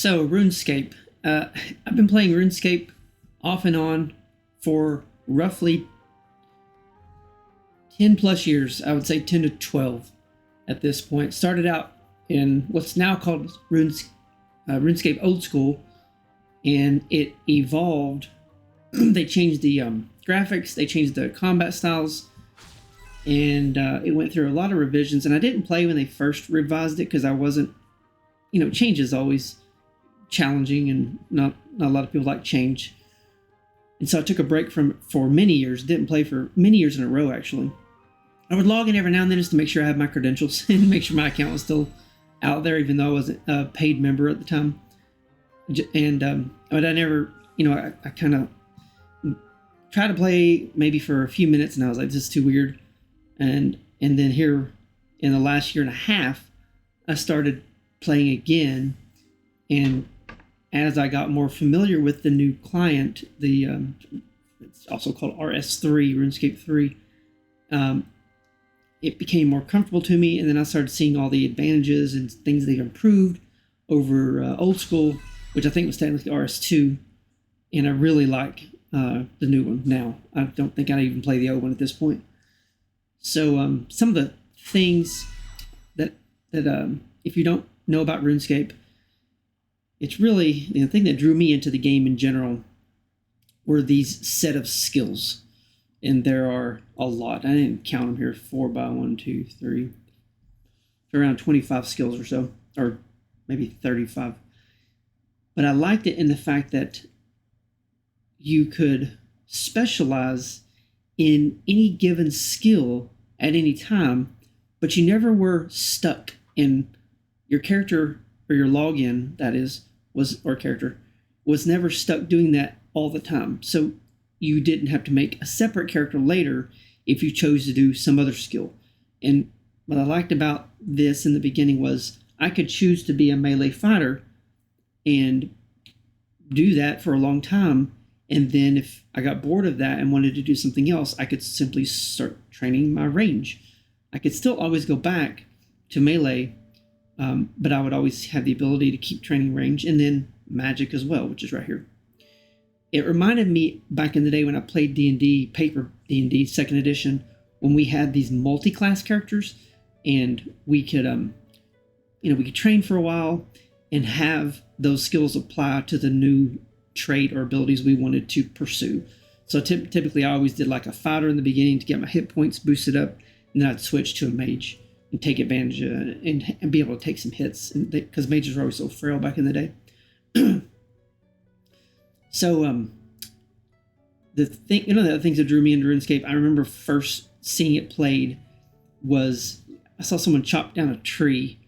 So, RuneScape. I've been playing RuneScape off and on for roughly 10 plus years. I would say 10 to 12 at this point. Started out in what's now called RuneScape Old School, and it evolved. They changed the graphics, they changed the combat styles, and it went through a lot of revisions. And I didn't play when they first revised it because I wasn't, change is always challenging, and not a lot of people like change. And so I took a break from it for many years. Didn't play for many years in a row, actually. I would log in every now and then just to make sure I had my credentials and make sure my account was still out there, even though I wasn't a paid member at the time. And but I never, I kind of tried to play maybe for a few minutes, and I was like, this is too weird. And then here in the last year and a half, I started playing again. And as I got more familiar with the new client, it's also called RS3, RuneScape 3, it became more comfortable to me. And then I started seeing all the advantages and things they've improved over Old School, which I think was technically RS2. And I really like the new one now. I don't think I even play the old one at this point. So some of the things that if you don't know about RuneScape, it's really the thing that drew me into the game in general were these set of skills. And there are a lot. I didn't count them here. 4 by 1, 2, 3. Around 25 skills or so, or maybe 35. But I liked it in the fact that you could specialize in any given skill at any time, but you never were stuck in your character, or your login, that is, was never stuck doing that all the time. So you didn't have to make a separate character later if you chose to do some other skill. And what I liked about this in the beginning was I could choose to be a melee fighter and do that for a long time. And then if I got bored of that and wanted to do something else, I could simply start training my range. I could still always go back to melee, but I would always have the ability to keep training range, and then magic as well, which is right here. It reminded me back in the day when I played D&D, paper D&D, 2nd edition, when we had these multi-class characters, and we could, we could train for a while and have those skills apply to the new trait or abilities we wanted to pursue. So typically I always did like a fighter in the beginning to get my hit points boosted up, and then I'd switch to a mage and take advantage of it and be able to take some hits, because mages were always so frail back in the day. So the other things that drew me into RuneScape, I remember first seeing it played was I saw someone chop down a tree,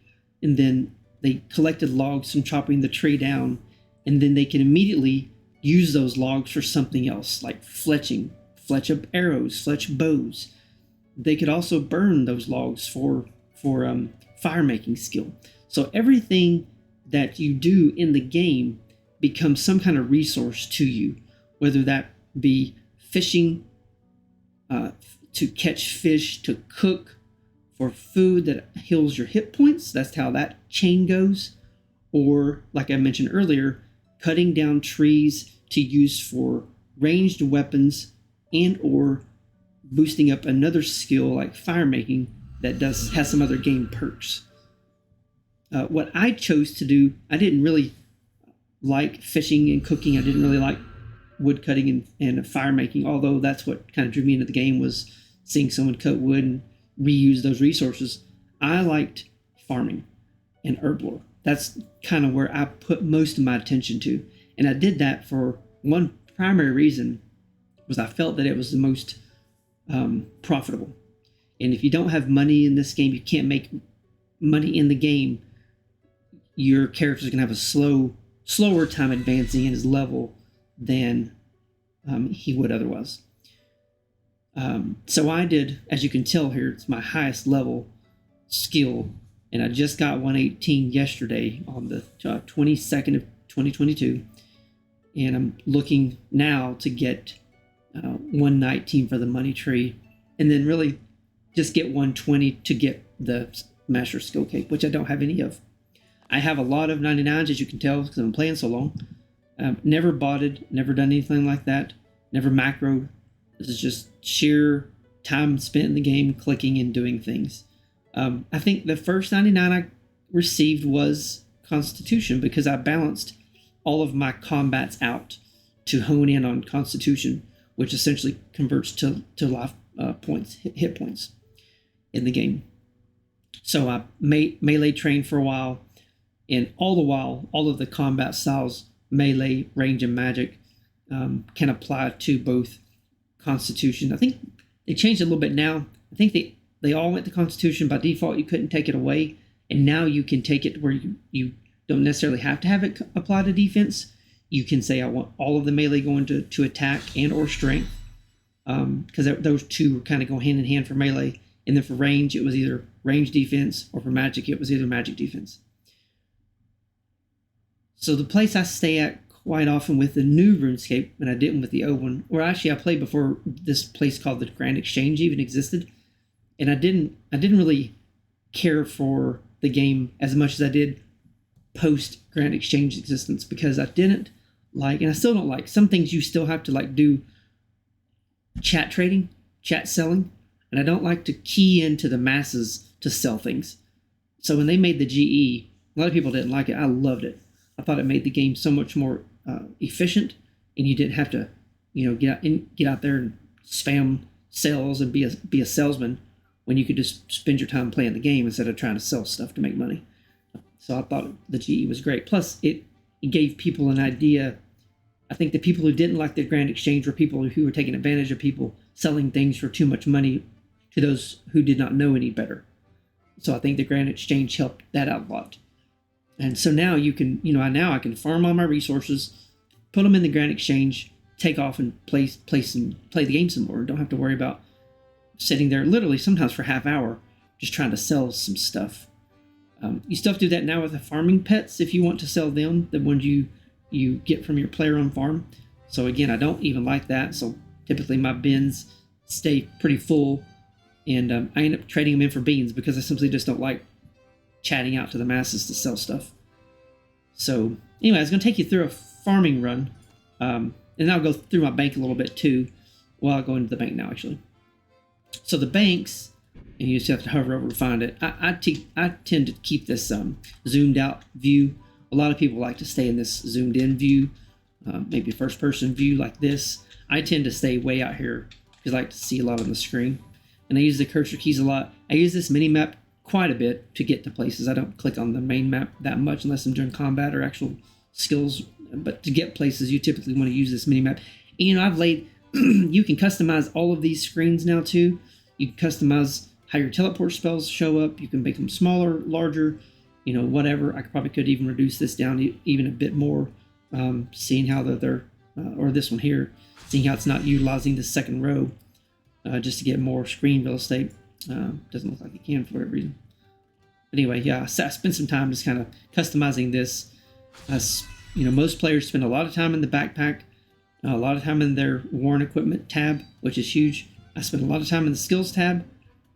and then they collected logs from chopping the tree down, and then they can immediately use those logs for something else, like fletching, fletch up arrows, fletch bows. They could also burn those logs for fire making skill. So everything that you do in the game becomes some kind of resource to you, whether that be fishing, to catch fish, to cook, for food that heals your hit points. That's how that chain goes. Or, like I mentioned earlier, cutting down trees to use for ranged weapons, and or boosting up another skill like fire making that has some other game perks. What I chose to do, I didn't really like fishing and cooking. I didn't really like wood cutting and fire making, although that's what kind of drew me into the game, was seeing someone cut wood and reuse those resources. I liked farming and herblore. That's kind of where I put most of my attention to. And I did that for one primary reason, was I felt that it was the most profitable. And if you don't have money in this game, you can't make money in the game, your character's going to have a slower time advancing in his level than he would otherwise. So I did, as you can tell here, it's my highest level skill, and I just got 118 yesterday on the 22nd of 2022, and I'm looking now to get 119 for the money tree, and then really just get 120 to get the master skill cape, which I don't have any of. I have a lot of 99s, as you can tell, because I'm playing so long. Never botted, never done anything like that, never macroed. This is just sheer time spent in the game, clicking and doing things. I think the first 99 I received was Constitution, because I balanced all of my combats out to hone in on Constitution, which essentially converts to life points, hit points in the game. So I melee trained for a while, and all the while, all of the combat styles, melee, range, and magic, can apply to both Constitution. I think they changed it a little bit now. I think they all went to Constitution. By default, you couldn't take it away, and now you can take it where you don't necessarily have to have it apply to defense. You can say, I want all of the melee going to attack and or strength, because those two kind of go hand in hand for melee. And then for range, it was either range defense, or for magic, it was either magic defense. So the place I stay at quite often with the new RuneScape, and I didn't with the old one, or actually I played before this place called the Grand Exchange even existed, and I didn't really care for the game as much as I did post Grand Exchange existence, because I didn't like, and I still don't like, some things you still have to like do chat trading, chat selling, and I don't like to key into the masses to sell things. So when they made the GE, a lot of people didn't like it. I loved it. I thought it made the game so much more efficient, and you didn't have to, get out there and spam sales and be a salesman, when you could just spend your time playing the game instead of trying to sell stuff to make money. So I thought the GE was great. Plus, it gave people an idea. I think the people who didn't like the Grand Exchange were people who were taking advantage of people selling things for too much money to those who did not know any better. So I think the Grand Exchange helped that out a lot. And so now you can, now I can farm all my resources, put them in the Grand Exchange, take off and play the game some more. Don't have to worry about sitting there literally sometimes for half hour just trying to sell some stuff. You still have to do that now with the farming pets if you want to sell them, the ones you get from your player-owned farm. So again, I don't even like that. So typically my bins stay pretty full, and I end up trading them in for beans because I simply just don't like chatting out to the masses to sell stuff. So anyway, I was going to take you through a farming run, and I'll go through my bank a little bit too. Well, I'll go into the bank now, actually. So the banks, and you just have to hover over to find it. I tend to keep this zoomed out view. A lot of people like to stay in this zoomed in view, maybe first person view like this. I tend to stay way out here because I like to see a lot on the screen. And I use the cursor keys a lot. I use this mini map quite a bit to get to places. I don't click on the main map that much unless I'm doing combat or actual skills. But to get places, you typically want to use this mini map. And I've laid, you can customize all of these screens now too. You can customize how your teleport spells show up. You can make them smaller, larger, whatever. I could even reduce this down even a bit more, seeing how they're, or this one here, seeing how it's not utilizing the second row, just to get more screen real estate. Doesn't look like it can for whatever reason. But anyway, yeah, I spent some time just kind of customizing this. Most players spend a lot of time in the backpack, a lot of time in their worn equipment tab, which is huge. I spend a lot of time in the skills tab.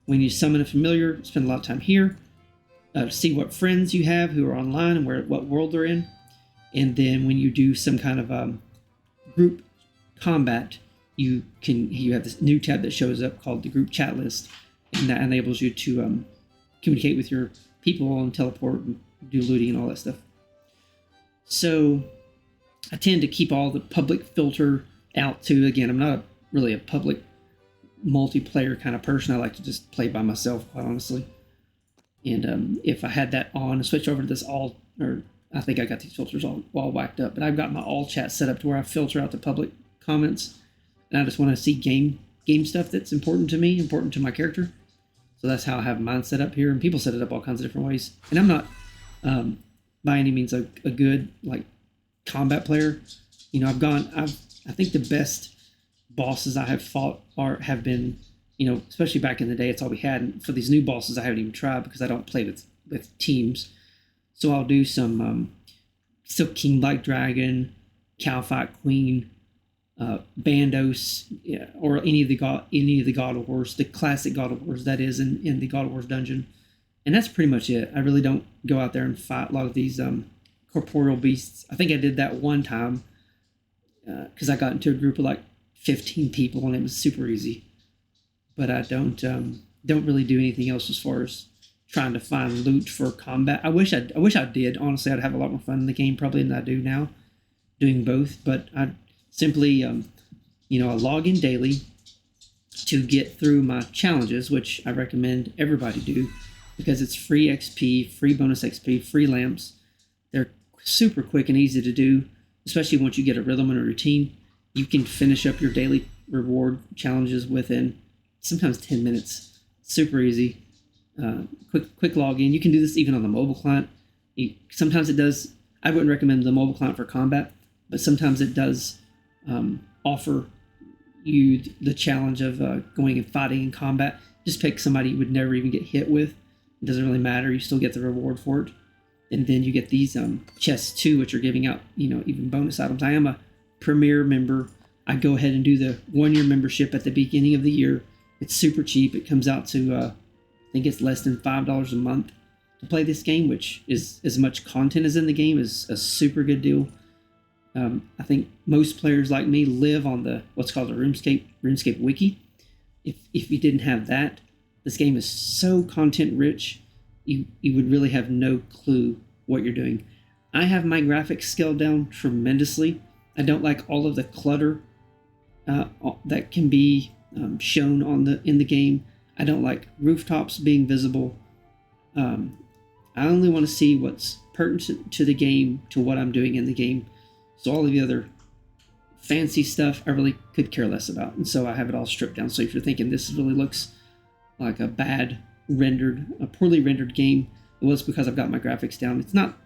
When you summon a familiar, spend a lot of time here. See what friends you have who are online and what world they're in. And then when you do some kind of group combat, you have this new tab that shows up called the group chat list, and that enables you to communicate with your people and teleport and do looting and all that stuff. So I tend to keep all the public filter out too. Again, I'm not really a public multiplayer kind of person. I like to just play by myself, quite honestly. And if I had that on, switch over to this all, or I think I got these filters all whacked up, but I've got my all chat set up to where I filter out the public comments, and I just want to see game stuff that's important to me, important to my character. So that's how I have mine set up here, and people set it up all kinds of different ways. And I'm not by any means a good combat player. I think the best bosses I have fought have been, especially back in the day, it's all we had. And for these new bosses, I haven't even tried because I don't play with teams. So I'll do some Silk King Black Dragon, Cow Fight Queen, Bandos, or any of the God of Wars, the classic God of Wars that is in the God of Wars dungeon. And that's pretty much it. I really don't go out there and fight a lot of these corporeal beasts. I think I did that one time because I got into a group of like 15 people and it was super easy. But I don't really do anything else as far as trying to find loot for combat. I wish I did. Honestly, I'd have a lot more fun in the game probably than I do now, doing both. But I simply, I log in daily to get through my challenges, which I recommend everybody do because it's free XP, free bonus XP, free lamps. They're super quick and easy to do, especially once you get a rhythm and a routine. You can finish up your daily reward challenges within sometimes 10 minutes. Super easy. Quick login. You can do this even on the mobile client. Sometimes it does. I wouldn't recommend the mobile client for combat, but sometimes it does offer you the challenge of going and fighting in combat. Just pick somebody you would never even get hit with. It doesn't really matter. You still get the reward for it. And then you get these chests too, which are giving out, even bonus items. I am a Premier member. I go ahead and do the 1-year membership at the beginning of the year. It's super cheap. It comes out to, I think it's less than $5 a month to play this game, which is as much content as in the game is a super good deal. I think most players like me live on the what's called the Runescape wiki. If you didn't have that, this game is so content rich, you would really have no clue what you're doing. I have my graphics scaled down tremendously. I don't like all of the clutter that can be shown in the game. I don't like rooftops being visible. I only want to see what's pertinent to the game, to what I'm doing in the game. So all of the other fancy stuff, I really could care less about. And so I have it all stripped down. So if you're thinking this really looks like a poorly rendered game, well, it's because I've got my graphics down. It's not,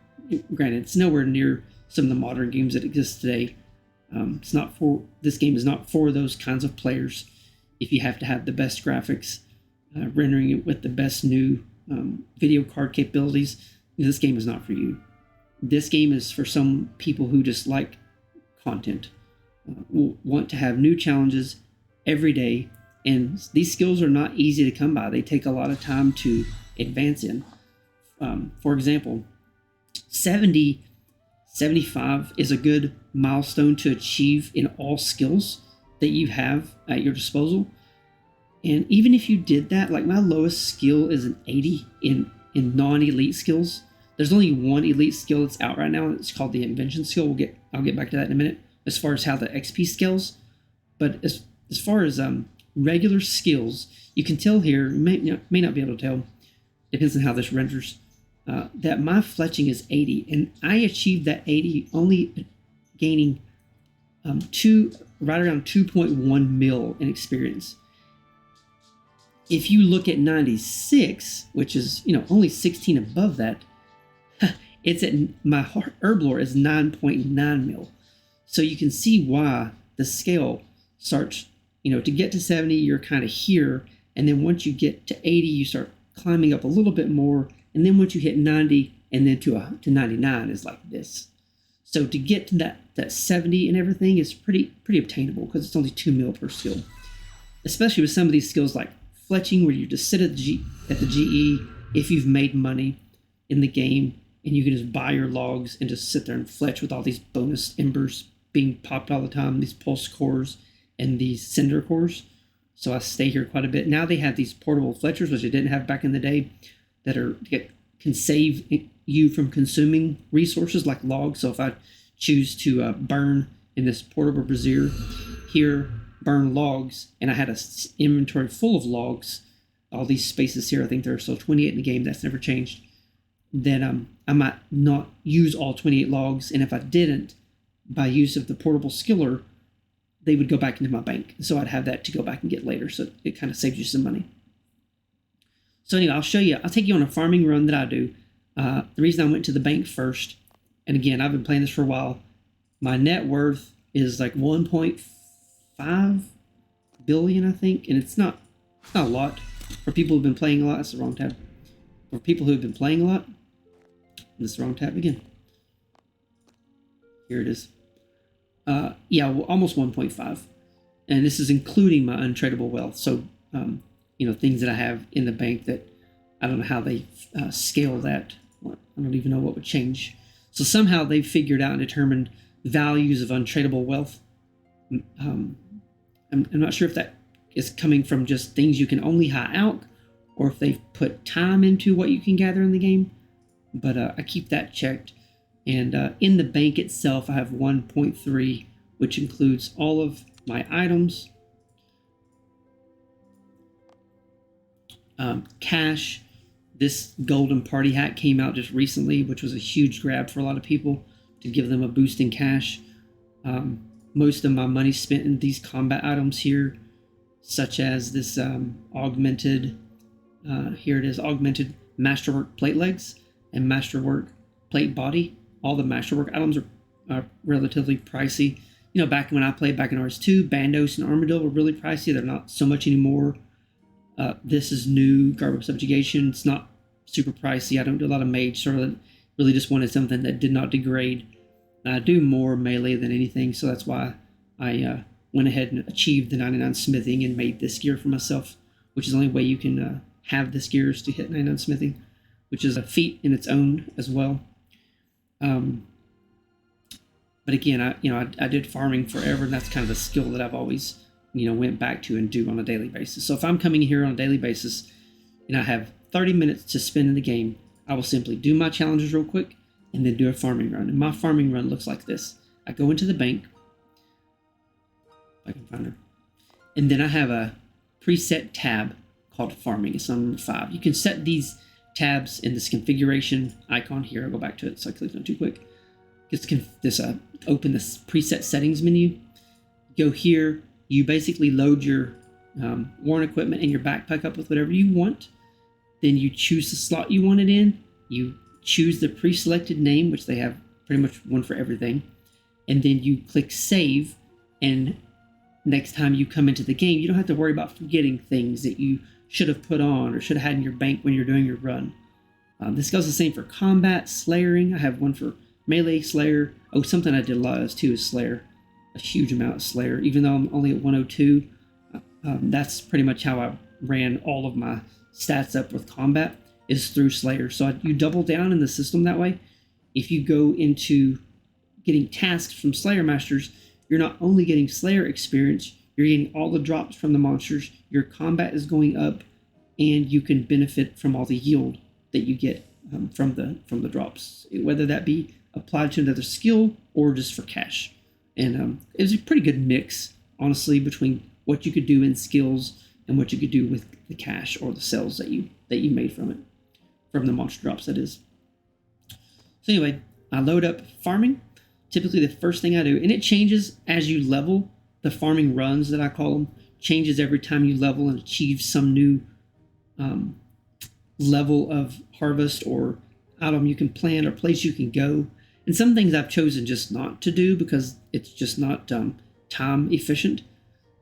granted, it's nowhere near some of the modern games that exist today. This game is not for those kinds of players. If you have to have the best graphics, rendering it with the best new video card capabilities, this game is not for you. This game is for some people who just like content, want to have new challenges every day, and these skills are not easy to come by. They take a lot of time to advance in. For example, 75 is a good milestone to achieve in all skills that you have at your disposal. And even if you did that, like my lowest skill is an 80 in non-elite skills. There's only one elite skill that's out right now. It's called the invention skill. I'll get back to that in a minute as far as how the XP scales. But as far as regular skills, you can tell here, you may not be able to tell, depends on how this renders, that my fletching is 80. And I achieved that 80 only gaining right around 2.1 mil in experience. If you look at 96, which is only 16 above that, it's at my herblore is 9.9 mil. So you can see why the scale starts, to get to 70, you're kind of here. And then once you get to 80, you start climbing up a little bit more. And then once you hit 90 and then to 99 is like this. So to get to that 70 and everything is pretty obtainable because it's only 2 mil per skill. Especially with some of these skills like fletching, where you just sit at the GE if you've made money in the game, and you can just buy your logs and just sit there and fletch with all these bonus embers being popped all the time, these pulse cores and these cinder cores. So I stay here quite a bit. Now they have these portable fletchers, which they didn't have back in the day, that can save you from consuming resources like logs. So if I choose to burn in this portable brazier here, burn logs, and I had an inventory full of logs, all these spaces here, I think there are still 28 in the game, that's never changed, then I might not use all 28 logs, and if I didn't, by use of the portable skiller, they would go back into my bank. So I'd have that to go back and get later, so it kind of saves you some money. So anyway, I'll take you on a farming run that I do. The reason I went to the bank first, and again, I've been playing this for a while, my net worth is like 1.5 billion, I think, and it's not a lot for people who've been playing a lot. That's the wrong tab. For people who've been playing a lot, this is the wrong tab again. Here it is. Almost 1.5, and this is including my untradable wealth. So, things that I have in the bank that I don't know how they scale that. I don't even know what would change. So somehow they've figured out and determined values of untradable wealth. I'm not sure if that is coming from just things you can only high out, or if they've put time into what you can gather in the game. But I keep that checked. And in the bank itself, I have 1.3, which includes all of my items, cash. This golden party hat came out just recently, which was a huge grab for a lot of people to give them a boost in cash. Most of my money spent in these combat items here, such as this augmented, here it is, augmented masterwork plate legs and masterwork plate body. All the masterwork items are relatively pricey. You know, back when I played back in RS2, Bandos and Armadillo were really pricey. They're not so much anymore. This is new, Garb of Subjugation. It's not super pricey. I don't do a lot of mage, sort of really just wanted something that did not degrade. I do more melee than anything, so that's why I went ahead and achieved the 99 smithing and made this gear for myself, which is the only way you can have this gear is to hit 99 smithing, which is a feat in its own as well. But again, I did farming forever, and that's kind of a skill that I've always went back to and do on a daily basis. So if I'm coming here on a daily basis and I have 30 minutes to spend in the game, I will simply do my challenges real quick and then do a farming run. And my farming run looks like this. I go into the bank, if I can find her, and then I have a preset tab called farming. It's on number 5. You can set these tabs in this configuration icon here. I'll go back to it so I clicked on too quick. Open this preset settings menu. Go here. You basically load your worn equipment and your backpack up with whatever you want. Then you choose the slot you want it in. You choose the pre-selected name, which they have pretty much one for everything. And then you click save. And next time you come into the game, you don't have to worry about forgetting things that you should have put on or should have had in your bank when you're doing your run. This goes the same for combat, slayering. I have one for melee, slayer. Oh, something I did a lot of too is slayer. A huge amount of slayer, even though I'm only at 102. That's pretty much how I ran all of my stats up with combat, is through slayer. So you double down in the system that way. If you go into getting tasks from slayer masters, you're not only getting slayer experience, you're getting all the drops from the monsters, your combat is going up, and you can benefit from all the yield that you get from the drops, whether that be applied to another skill or just for cash. And it was a pretty good mix, honestly, between what you could do in skills and what you could do with the cash or the cells that you made from it, from the monster drops, that is. So anyway, I load up farming. Typically the first thing I do, and it changes as you level. The farming runs that I call them changes every time you level and achieve some new level of harvest or item you can plant or place you can go. And some things I've chosen just not to do because it's just not time efficient.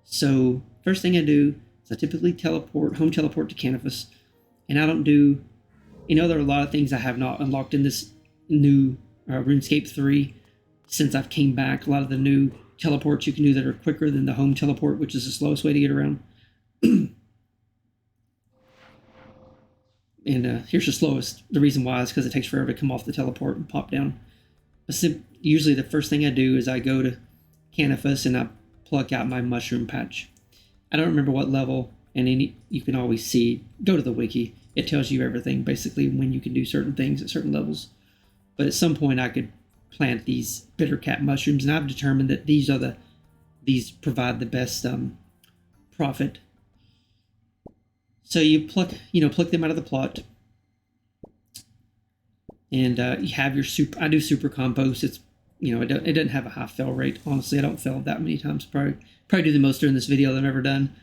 So first thing I do is I typically home teleport to Canvas. And I don't do, there are a lot of things I have not unlocked in this new RuneScape 3 since I've came back. A lot of the new teleports you can do that are quicker than the home teleport, which is the slowest way to get around. And here's the slowest. The reason why is because it takes forever to come off the teleport and pop down. Usually the first thing I do is I go to Canvas and I pluck out my mushroom patch. I don't remember what level, and you can always see, go to the wiki. It tells you everything, basically, when you can do certain things at certain levels. But at some point I could plant these bittercat mushrooms, and I've determined that these provide the best profit. So you pluck them out of the plot, and you have your super. I do super compost. It's it doesn't have a high fail rate. Honestly, I don't fail that many times. Probably do the most during this video that I've ever done.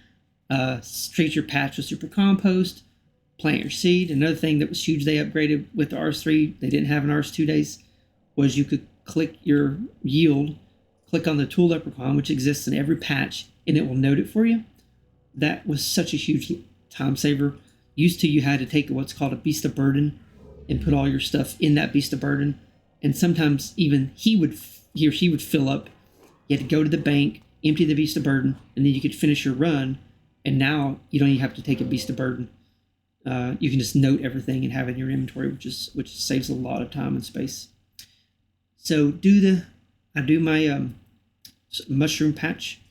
Treat your patch with super compost. Plant your seed. Another thing that was huge they upgraded with the RS3, they didn't have in RS2 days, was you could click your yield, click on the tool leprechaun, which exists in every patch, and it will note it for you. That was such a huge time saver. Used to, you had to take what's called a beast of burden and put all your stuff in that beast of burden, and sometimes even he or she would fill up. You had to go to the bank, empty the beast of burden, and then you could finish your run. And now you don't even have to take a beast of burden. you can just note everything and have it in your inventory, which saves a lot of time and space. So I do my mushroom patch,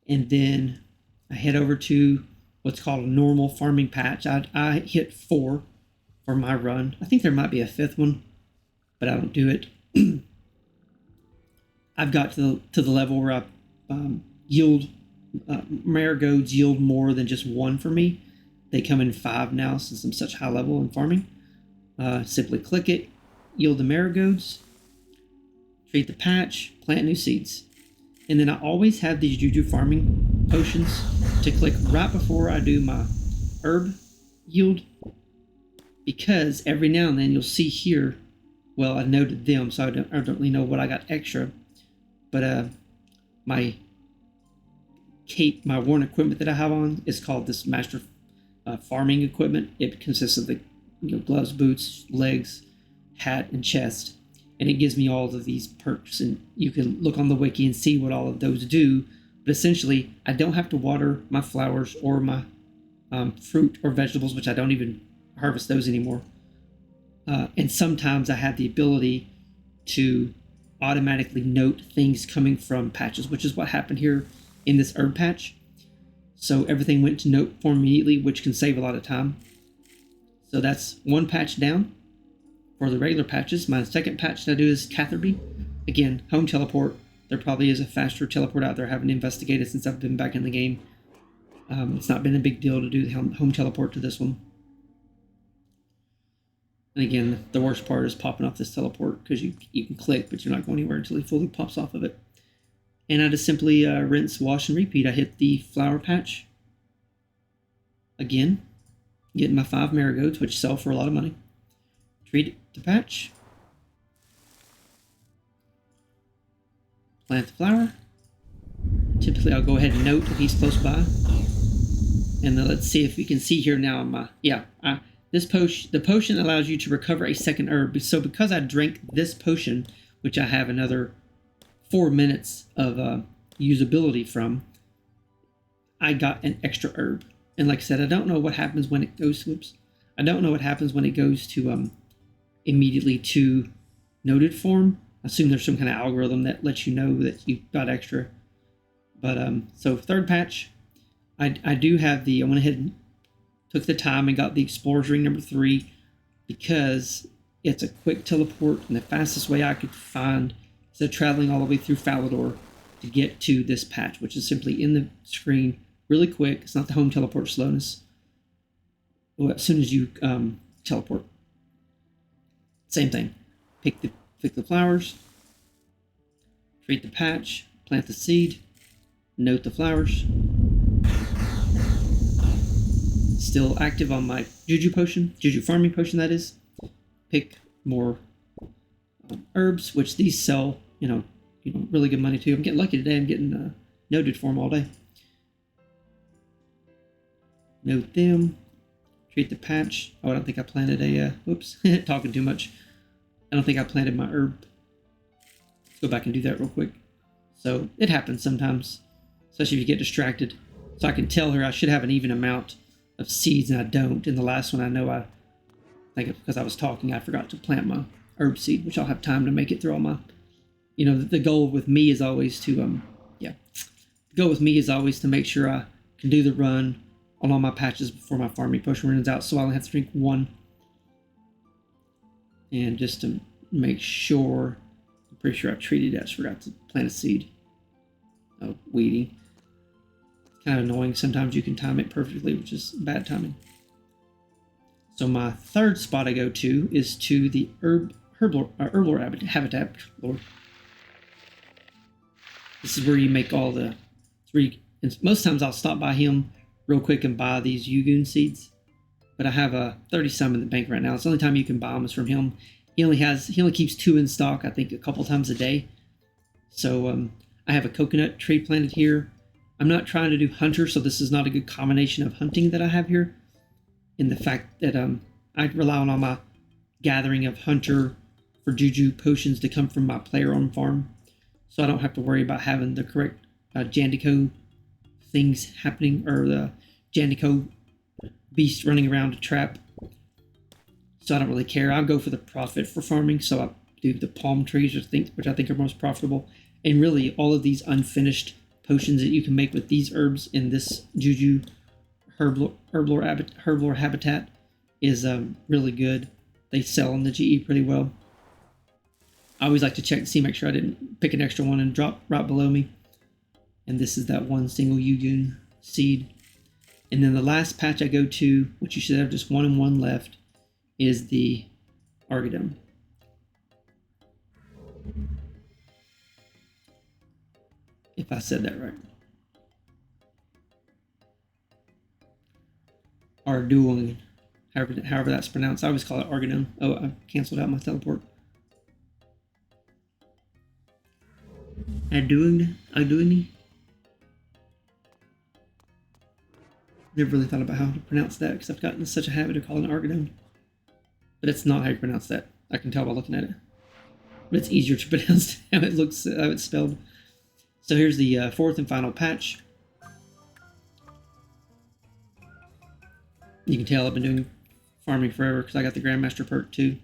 and then I head over to what's called a normal farming patch. I hit 4 for my run. I think there might be a 5th one, but I don't do it. I've got to the level where I yield marigolds yield more than just 1 for me. They come in 5 now since I'm such high level in farming. Simply click it, yield the marigolds, treat the patch, plant new seeds. And then I always have these juju farming potions to click right before I do my herb yield, because every now and then you'll see here, well, I noted them, so I don't really know what I got extra, but my cape, my worn equipment that I have on is called this master farming equipment. It consists of the gloves, boots, legs, hat, and chest, and it gives me all of these perks, and you can look on the wiki and see what all of those do. But essentially, I don't have to water my flowers or my fruit or vegetables, which I don't even harvest those anymore. And sometimes I have the ability to automatically note things coming from patches, which is what happened here in this herb patch. So everything went to note form immediately, which can save a lot of time. So that's 1 patch down for the regular patches. My second patch that I do is Catherby. Again, home teleport. There probably is a faster teleport out there. I haven't investigated since I've been back in the game. It's not been a big deal to do the home teleport to this one. And again, the worst part is popping off this teleport, because you can click, but you're not going anywhere until he fully pops off of it. And I just simply rinse, wash, and repeat. I hit the flower patch again, getting my 5 marigolds, which sell for a lot of money. Treat the patch. Plant the flower. Typically, I'll go ahead and note if he's close by. And then let's see if we can see here now. The potion allows you to recover a second herb. So because I drank this potion, which I have another 4 minutes of usability from, I got an extra herb. And like I said, I don't know what happens when it goes. I don't know what happens when it goes to immediately to noted form. I assume there's some kind of algorithm that lets you know that you got extra. But so third patch, I do have I went ahead and took the time and got the Explorer's Ring number 3, because it's a quick teleport, and the fastest way I could find instead of traveling all the way through Falador to get to this patch, which is simply in the screen, really quick. It's not the home teleport slowness. Well, as soon as you teleport, same thing. Pick the flowers, treat the patch, plant the seed, note the flowers. Still active on my juju farming potion, that is. Pick more herbs, which these sell, really good money too. I'm getting lucky today. I'm getting noted for them all day. Note them. Treat the patch. Oh, I don't think I planted talking too much. I don't think I planted my herb. Let's go back and do that real quick. So it happens sometimes, especially if you get distracted. So I can tell her I should have an even amount of seeds, and I don't. In the last one, I think it's because I was talking, I forgot to plant my herb seed, which I'll have time to make it through all my, the goal with me is always to, the goal with me is always to make sure I can do the run on all my patches before my farming potion runs out, so I only have to drink 1. And just to make sure, I'm pretty sure I treated it. I just forgot to plant a seed. Oh, weeding. Kind of annoying. Sometimes you can time it perfectly, which is bad timing. So my third spot I go to is to the herblore habitat. Lord, this is where you make all the. And most times I'll stop by him real quick and buy these Yugoon seeds, but I have 30 some in the bank right now. It's the only time you can buy them is from him. He only keeps 2 in stock, I think, a couple times a day. So I have a coconut tree planted here. I'm not trying to do hunter, so this is not a good combination of hunting that I have here. In the fact that I rely on all my gathering of hunter for juju potions to come from my player-owned farm, so I don't have to worry about having the correct Jandico things happening, or the Jandico beast running around to trap. So I don't really care. I'll go for the profit for farming. So I do the palm trees, which I think are most profitable. And really, all of these unfinished potions that you can make with these herbs in this Juju herblore habitat is really good. They sell in the GE pretty well. I always like to check to see, make sure I didn't pick an extra one and drop right below me. And this is that one single Yugun seed. And then the last patch I go to, which you should have just 1 and 1 left, is the Argadum. If I said that right. Arduing, however that's pronounced. I always call it Argadum. Oh, I canceled out my teleport. Arduini. Never really thought about how to pronounce that because I've gotten in such a habit of calling it Argadum. But it's not how you pronounce that. I can tell by looking at it. But it's easier to pronounce how it looks, how it's spelled. So here's the fourth and final patch. You can tell I've been doing farming forever because I got the Grandmaster perk too.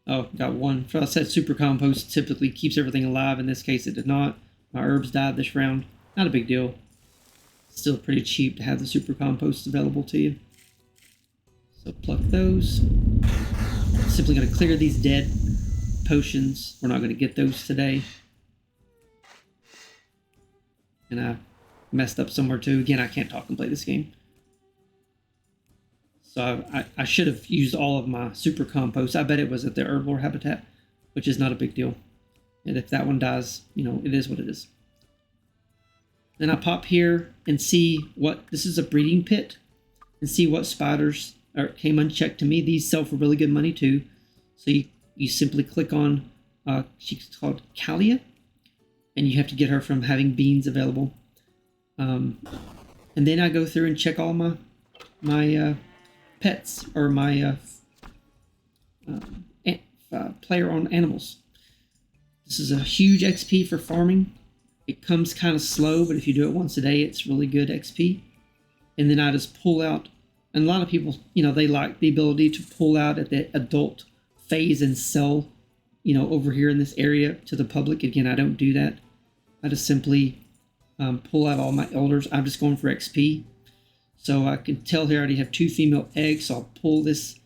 Oh, got one. So I said super compost typically keeps everything alive. In this case, it did not. My herbs died this round. Not a big deal. Still pretty cheap to have the super compost available to you. So pluck those. Simply going to clear these dead potions. We're not going to get those today. And I messed up somewhere too. Again, I can't talk and play this game. So I should have used all of my super compost. I bet it was at the herblore habitat, which is not a big deal. And if that one dies, you know, it is what it is. Then I pop here and see what, this is a breeding pit, and see what spiders came unchecked to me. These sell for really good money too. So you simply click on, she's called Kalia, and you have to get her from having beans available. And then I go through and check all my pets, or my player on animals. This is a huge XP for farming. It comes kind of slow, but if you do it once a day, it's really good XP. And then I just pull out, and a lot of people, you know, they like the ability to pull out at the adult phase and sell, you know, over here in this area to the public. Again, I don't do that. I just simply pull out all my elders. I'm just going for XP. So I can tell here I already have 2 female eggs, so I'll pull this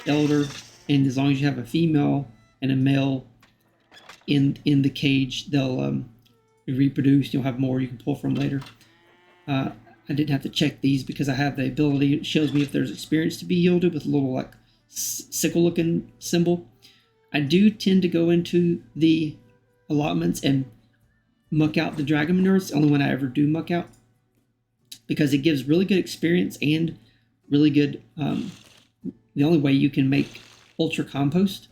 elder, and as long as you have a female and a male in the cage, they'll reproduce. You'll have more you can pull from later. I didn't have to check these because I have the ability. It shows me if there's experience to be yielded with a little like sickle looking symbol. I do tend to go into the allotments and muck out the dragon manure. It's the only one I ever do muck out, because it gives really good experience and really good, the only way you can make ultra compost,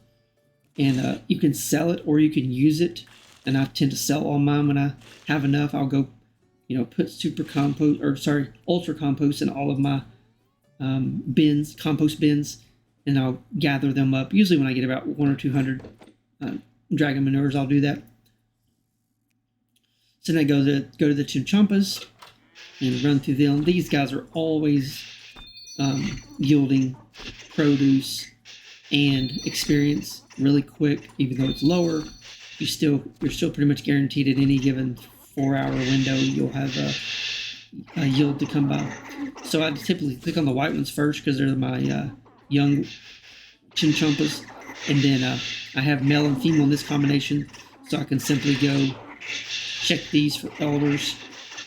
and you can sell it or you can use it. And I tend to sell all mine when I have enough. I'll go, you know, put ultra compost in all of my bins, compost bins, and I'll gather them up. Usually when I get about 100 or 200 dragon manures, I'll do that. So then I go to the chinchompas and run through them. These guys are always yielding produce and experience really quick, even though it's lower. You're still pretty much guaranteed at any given 4-hour window you'll have a yield to come by. So I typically click on the white ones first because they're my young chinchompas, and then I have male and female in this combination, so I can simply go check these for elders,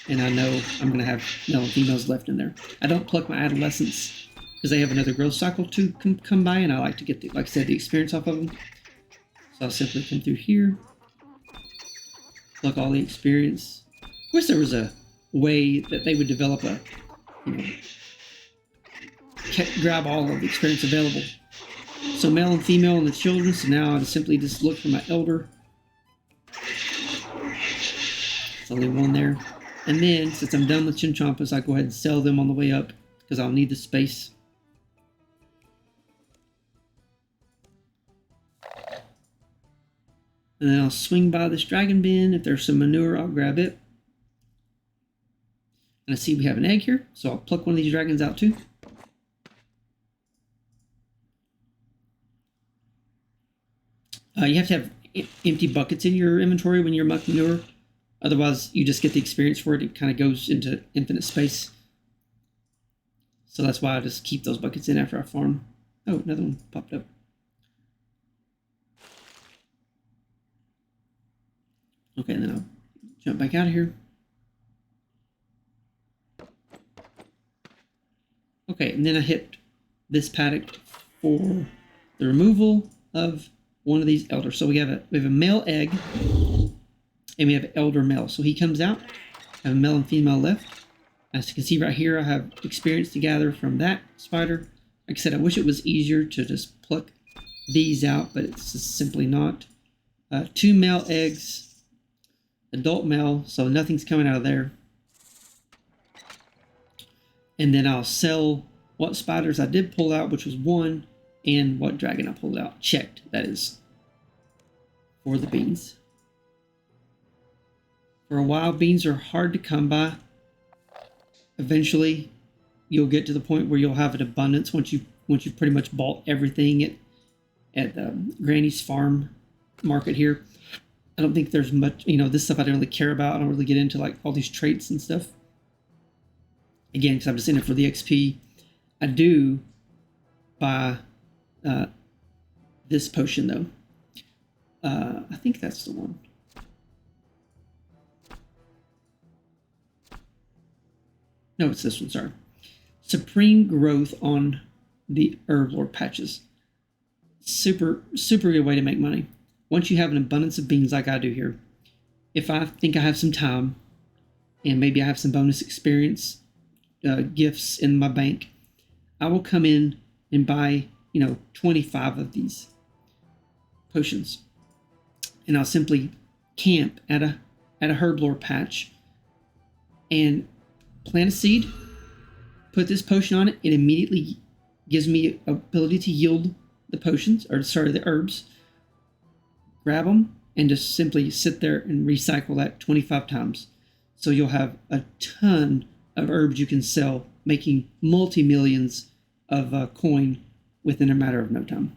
and I know I'm going to have male and females left in there. I don't pluck my adolescents because they have another growth cycle to come by, and I like to get, like I said, the experience off of them. So I'll simply come through here, pluck all the experience. I wish there was a way that they would develop a, you know, grab all of the experience available. So male and female and the children. So now I simply just look for my elder. There's only one there. And then, since I'm done with chinchompas, I go ahead and sell them on the way up because I'll need the space. And then I'll swing by this dragon bin. If there's some manure, I'll grab it. And I see we have an egg here, so I'll pluck one of these dragons out too. You have to have empty buckets in your inventory when you're muck manure. Otherwise, you just get the experience for it. It kind of goes into infinite space. So that's why I just keep those buckets in after I farm. Oh, another one popped up. Okay, and then I'll jump back out of here. Okay, and then I hit this paddock for the removal of one of these elders. So we have a male egg, and we have an elder male. So he comes out. I have a male and female left. As you can see right here, I have experience to gather from that spider. Like I said, I wish it was easier to just pluck these out, but it's just simply not. 2 male eggs, adult male, so nothing's coming out of there. And then I'll sell what spiders I did pull out, which was 1, and what dragon I pulled out. Checked, that is, for the beans. For a while, beans are hard to come by. Eventually, you'll get to the point where you'll have an abundance once you pretty much bought everything at Granny's farm market here. I don't think there's much, this stuff I don't really care about. I don't really get into like all these traits and stuff. Again, because I'm just in it for the XP. I do buy this potion though. I think that's the one. No, it's this one, sorry. Supreme growth on the herblore patches. Super good way to make money. Once you have an abundance of beans like I do here, if I think I have some time and maybe I have some bonus experience gifts in my bank, I will come in and buy 25 of these potions, and I'll simply camp at a herblore patch and plant a seed, put this potion on it. It immediately gives me ability to yield the potions, the herbs. Grab them and just simply sit there and recycle that 25 times. So you'll have a ton of herbs you can sell, making multi-millions of coin within a matter of no time.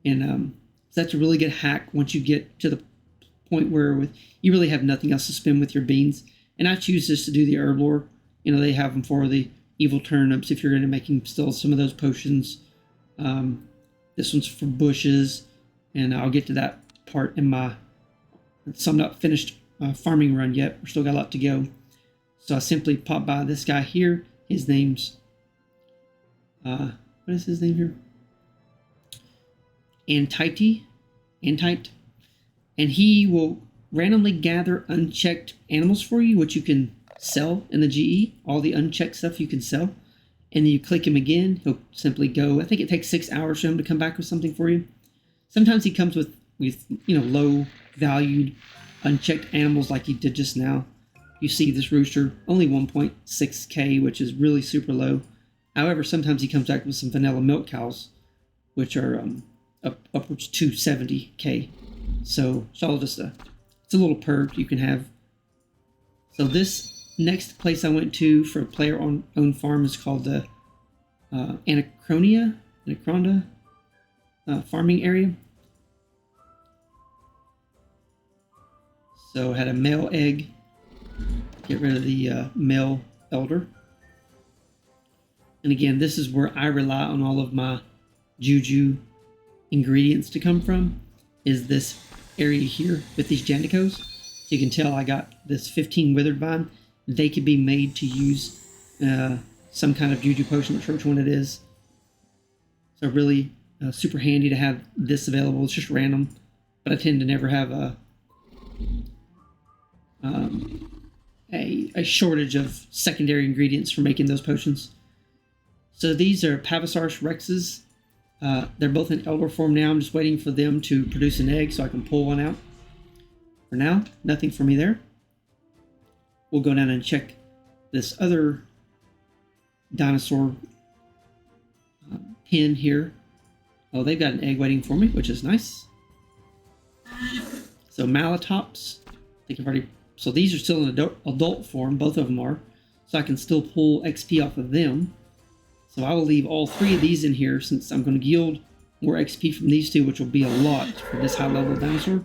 And that's a really good hack once you get to the point where you really have nothing else to spend with your beans. And I choose just to do the herblore. They have them for the evil turnips if you're going to making still some of those potions. This one's for bushes, and I'll get to that part in my. So I'm not finished farming run yet. We're still got a lot to go. So I simply pop by this guy here. His name's what is his name here? Antite, and he will randomly gather unchecked animals for you, which you can sell in the GE. All the unchecked stuff you can sell, and then you click him again. He'll simply go. I think it takes 6 hours for him to come back with something for you. Sometimes he comes with low valued unchecked animals like he did just now. You see this rooster only 1.6k, which is really super low. However, sometimes he comes back with some vanilla milk cows, which are upwards to 70k. So it's all just it's a little perk you can have. So this next place I went to for a player-owned farm is called the Anaconda farming area. So I had a male egg. Get rid of the male elder. And again, this is where I rely on all of my juju ingredients to come from, is this area here with these Janicos. So you can tell I got this 15 withered vine. They could be made to use some kind of juju potion, not sure which one it is. So really super handy to have this available. It's just random, but I tend to never have a shortage of secondary ingredients for making those potions. So these are Pavisaurus rexes. They're both in elder form now. I'm just waiting for them to produce an egg so I can pull one out. For now, nothing for me there. We'll go down and check this other dinosaur pen here. Oh, they've got an egg waiting for me, which is nice. So Malatops, I think I've already. So these are still in adult form, both of them are. So I can still pull XP off of them. So I will leave all 3 of these in here since I'm going to yield more XP from these two, which will be a lot for this high level dinosaur.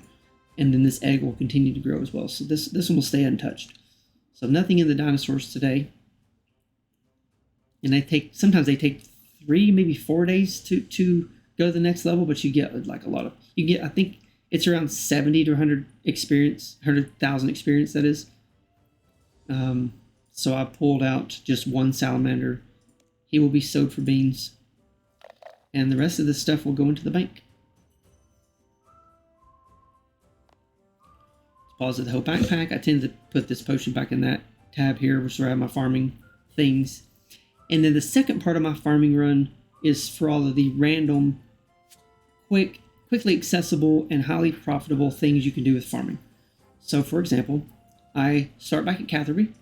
And then this egg will continue to grow as well. So this one will stay untouched. So nothing in the dinosaurs today. And sometimes they take 3, maybe 4 days to go to the next level, but you get like a lot of, I think it's around 70 to 100,000 experience, that is. So I pulled out just one salamander. He will be sowed for beans. And the rest of this stuff will go into the bank. Deposit the whole backpack. I tend to put this potion back in that tab here, which is where I have my farming things. And then the second part of my farming run is for all of the random, quickly accessible, and highly profitable things you can do with farming. So, for example, I start back at Catherby.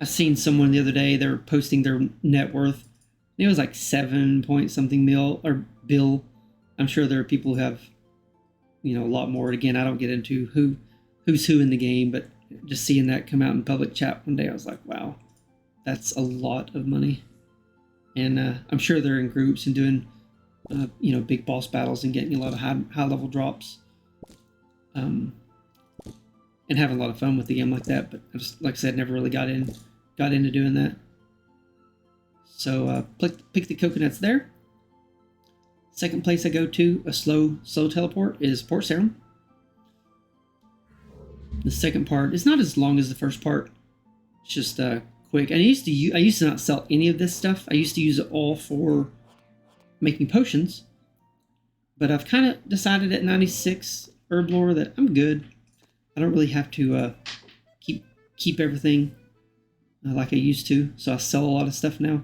I seen someone the other day, they were posting their net worth. It was like 7 point something mil or bill. I'm sure there are people who have, a lot more. Again, I don't get into who's who in the game, but just seeing that come out in public chat one day, I was like, wow, that's a lot of money. And I'm sure they're in groups and doing, big boss battles and getting a lot of high level drops. And having a lot of fun with the game like that. But I just, like I said, never really got into doing that. So pick the coconuts there. Second place I go to, a slow teleport, is Port Sarum. The second part is not as long as the first part. It's just quick. And I used to not sell any of this stuff. I used to use it all for making potions. But I've kind of decided at 96 herblore that I'm good. I don't really have to keep everything like I used to. So I sell a lot of stuff now.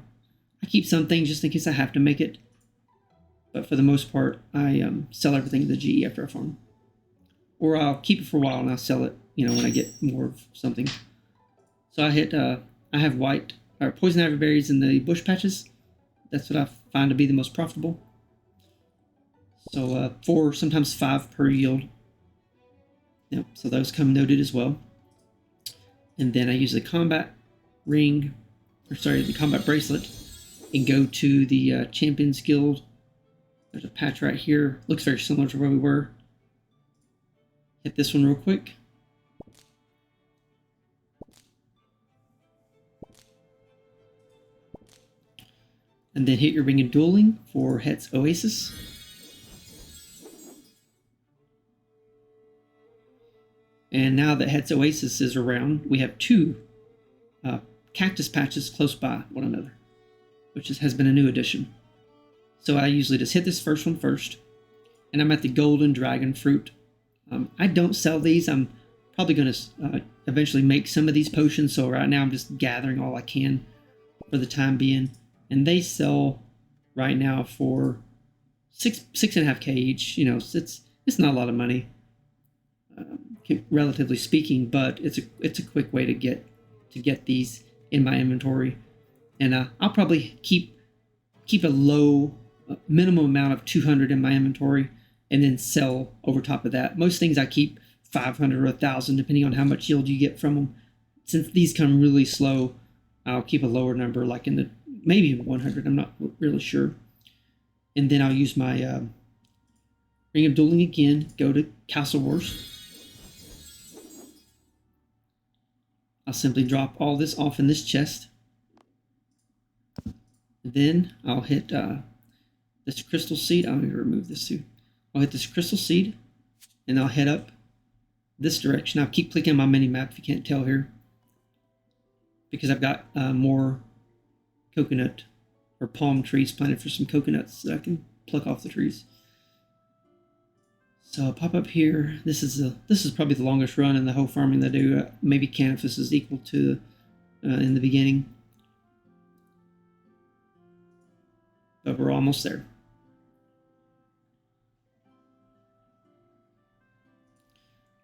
I keep some things just in case I have to make it. But for the most part, I sell everything to the GE after I farm. Or I'll keep it for a while and I'll sell it, when I get more of something. So I have white or poison ivy berries in the bush patches. That's what I find to be the most profitable. So 4, sometimes 5 per yield. Yep, so those come noted as well. And then I use the combat the combat bracelet and go to the Champions Guild. There's a patch right here. Looks very similar to where we were. Hit this one real quick. And then hit your ring of dueling for Het's Oasis. And now that Het's Oasis is around, we have 2 cactus patches close by one another, which has been a new addition. So I usually just hit this first one first, and I'm at the golden dragon fruit. I don't sell these. I'm probably going to eventually make some of these potions, so right now I'm just gathering all I can for the time being. And they sell right now for 6.5K each. It's not a lot of money, relatively speaking, but it's a quick way to get these in my inventory. And I'll probably keep a low minimum amount of 200 in my inventory and then sell over top of that. Most things I keep 500 or 1,000 depending on how much yield you get from them. Since these come really slow, I'll keep a lower number, like in the maybe 100. I'm not really sure. And then I'll use my Ring of Dueling again, go to Castle Wars. I'll simply drop all this off in this chest. Then I'll hit this crystal seed. I'm going to remove this too. I'll hit this crystal seed, and I'll head up this direction. I'll keep clicking on my mini map if you can't tell here, because I've got more coconut or palm trees planted for some coconuts that I can pluck off the trees. So I'll pop up here. This is probably the longest run in the whole farming that I do. Maybe Canopus is equal to in the beginning. But we're almost there.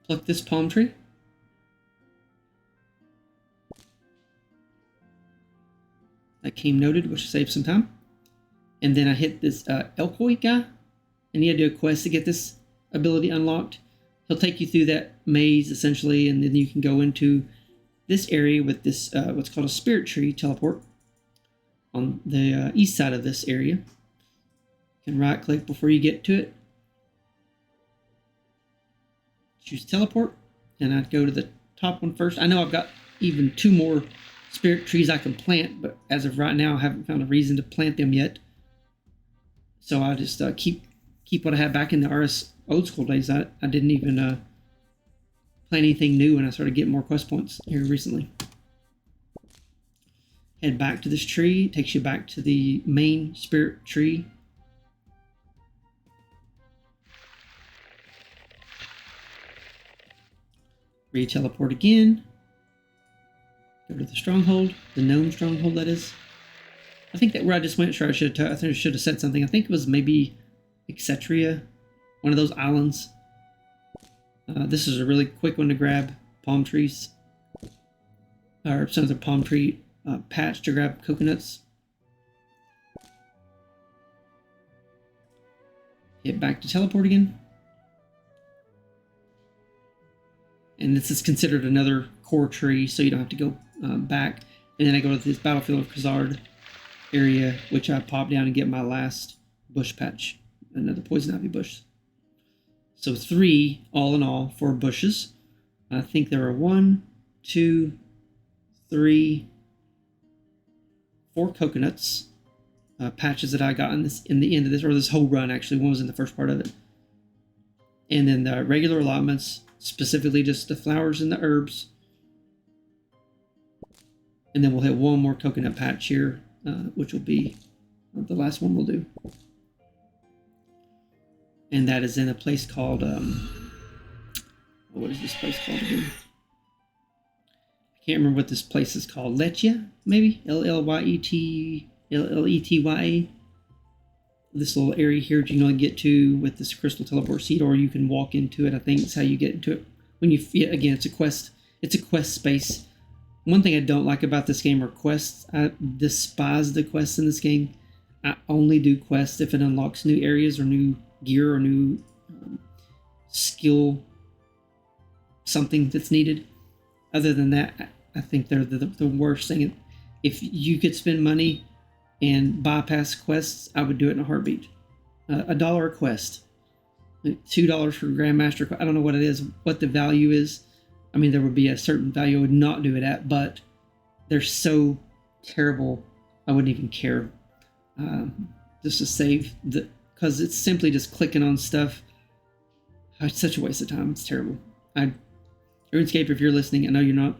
Pluck this palm tree. That came noted, which saves some time. And then I hit this Elkoi guy. And you had to do a quest to get this ability unlocked. He'll take you through that maze essentially, and then you can go into this area with this what's called a spirit tree teleport on the east side of this area. You can right click before you get to it, choose teleport, and I'd go to the top one first. I know I've got even 2 more spirit trees I can plant, but as of right now I haven't found a reason to plant them yet, so I'll just keep what I had back in the RS old school days. I didn't even plant anything new when I started getting more quest points here recently. Head back to this tree, takes you back to the main spirit tree. Re-teleport again. Go to the stronghold, the gnome stronghold, that is. I think that where I just went, sure, I think I should have said something. I think it was maybe Etcetria, one of those islands. This is a really quick one to grab palm trees, or some of the palm tree patch to grab coconuts. Hit back to teleport again. And this is considered another core tree, so you don't have to go back. And then I go to this Battlefield of Khazard area, which I pop down and get my last bush patch, another poison ivy bush. So 3 all in all for bushes. I think there are 1, 2, 3, 4 coconuts patches that I got in the end of this, or this whole run actually. One was in the first part of it. And then the regular allotments, specifically just the flowers and the herbs. And then we'll hit 1 more coconut patch here, which will be the last one we'll do. And that is in a place called, what is this place called again? I can't remember what this place is called. Letya, maybe? Llyetya. This little area here you can only get to with this crystal teleport seed, or you can walk into it. I think it's how you get into it. When you, again, it's a quest space. One thing I don't like about this game are quests. I despise the quests in this game. I only do quests if it unlocks new areas or new gear or new skill, something that's needed. Other than that, I think they're the worst thing. If you could spend money and bypass quests, I would do it in a heartbeat. $1 a quest, $2 for Grandmaster. I don't know what it is, what the value is. I mean, there would be a certain value I would not do it at, but they're so terrible, I wouldn't even care just to save because it's simply just clicking on stuff. It's such a waste of time. It's terrible. RuneScape, if you're listening, I know you're not.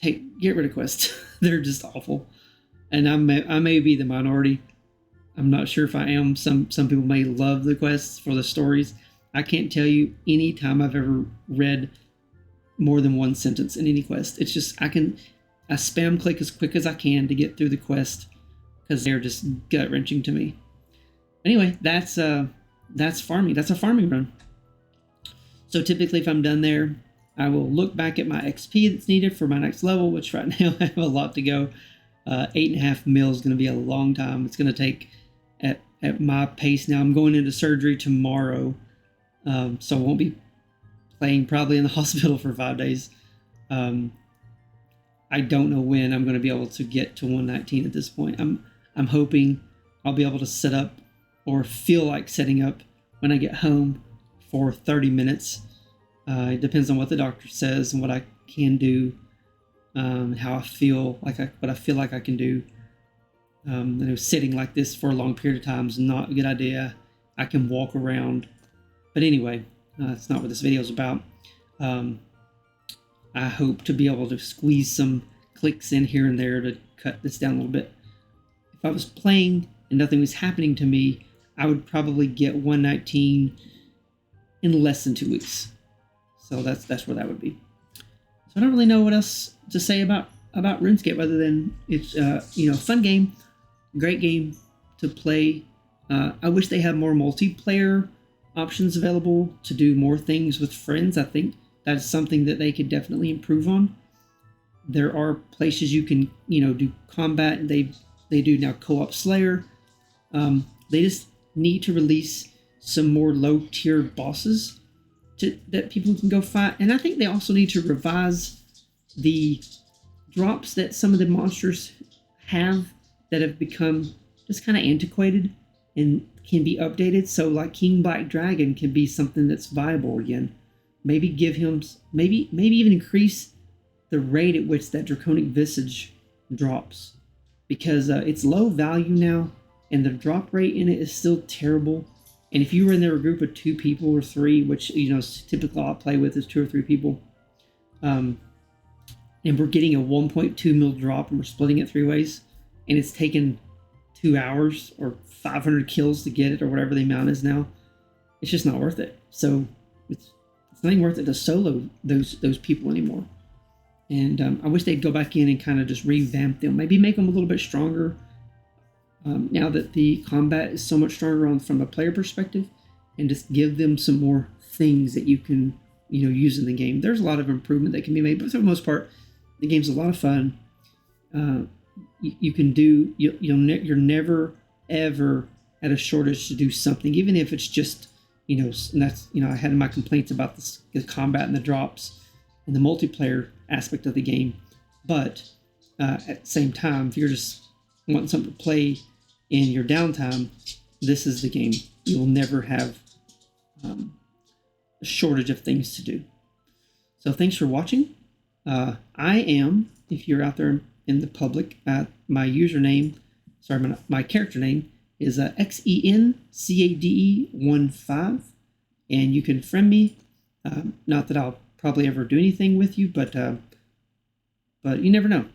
Get rid of quests. They're just awful, and I may be the minority. I'm not sure if I am. Some people may love the quests for the stories. I can't tell you any time I've ever read more than 1 sentence in any quest. It's just I spam click as quick as I can to get through the quest because they're just gut wrenching to me. Anyway, that's farming. That's a farming run. So typically, if I'm done there, I will look back at my XP that's needed for my next level, which right now I have a lot to go. 8.5 mil is going to be a long time. It's going to take at my pace now. I'm going into surgery tomorrow. So I won't be playing probably in the hospital for 5 days. I don't know when I'm going to be able to get to 119 at this point. I'm hoping I'll be able to set up or feel like setting up when I get home for 30 minutes. It depends on what the doctor says and what I can do, and how I feel like what I feel like I can do. I know sitting like this for a long period of time is not a good idea. I can walk around. But anyway, that's not what this video is about. I hope to be able to squeeze some clicks in here and there to cut this down a little bit. If I was playing and nothing was happening to me, I would probably get 119 in less than 2 weeks. So that's where that would be. So I don't really know what else to say about RuneScape other than it's fun game, great game to play. I wish they had more multiplayer options available to do more things with friends. I think that's something that they could definitely improve on. There are places you can do combat, and they do now co-op Slayer. They just need to release some more low-tier bosses that people can go fight. And I think they also need to revise the drops that some of the monsters have that have become just kind of antiquated and can be updated. So like King Black Dragon can be something that's viable again. Maybe give him, maybe even increase the rate at which that Draconic Visage drops, because it's low value now and the drop rate in it is still terrible. And if you were in there a group of 2 people or 3, which, you know, typically I'll play with is 2 or 3 people, and we're getting a 1.2 mil drop and we're splitting it 3 ways, and it's taken 2 hours or 500 kills to get it, or whatever the amount is now, it's just not worth it. So it's not even worth it to solo those people anymore. And I wish they'd go back in and kind of just revamp them, maybe make them a little bit stronger. Now that the combat is so much stronger from a player perspective, and just give them some more things that you can, you know, use in the game. There's a lot of improvement that can be made, but for the most part, the game's a lot of fun. You can do, you're never ever at a shortage to do something, even if it's just, you know, and that's, you know, I had my complaints about the combat and the drops and the multiplayer aspect of the game, but at the same time, if you're just wanting something to play in your downtime, this is the game. You will never have a shortage of things to do. So thanks for watching. I am, if you're out there in the public, my username, sorry, my character name is XENCADE15, and you can friend me. Not that I'll probably ever do anything with you, but you never know.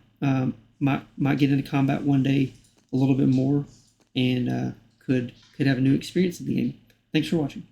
Might get into combat one day a little bit more, and could have a new experience in the game. Thanks for watching.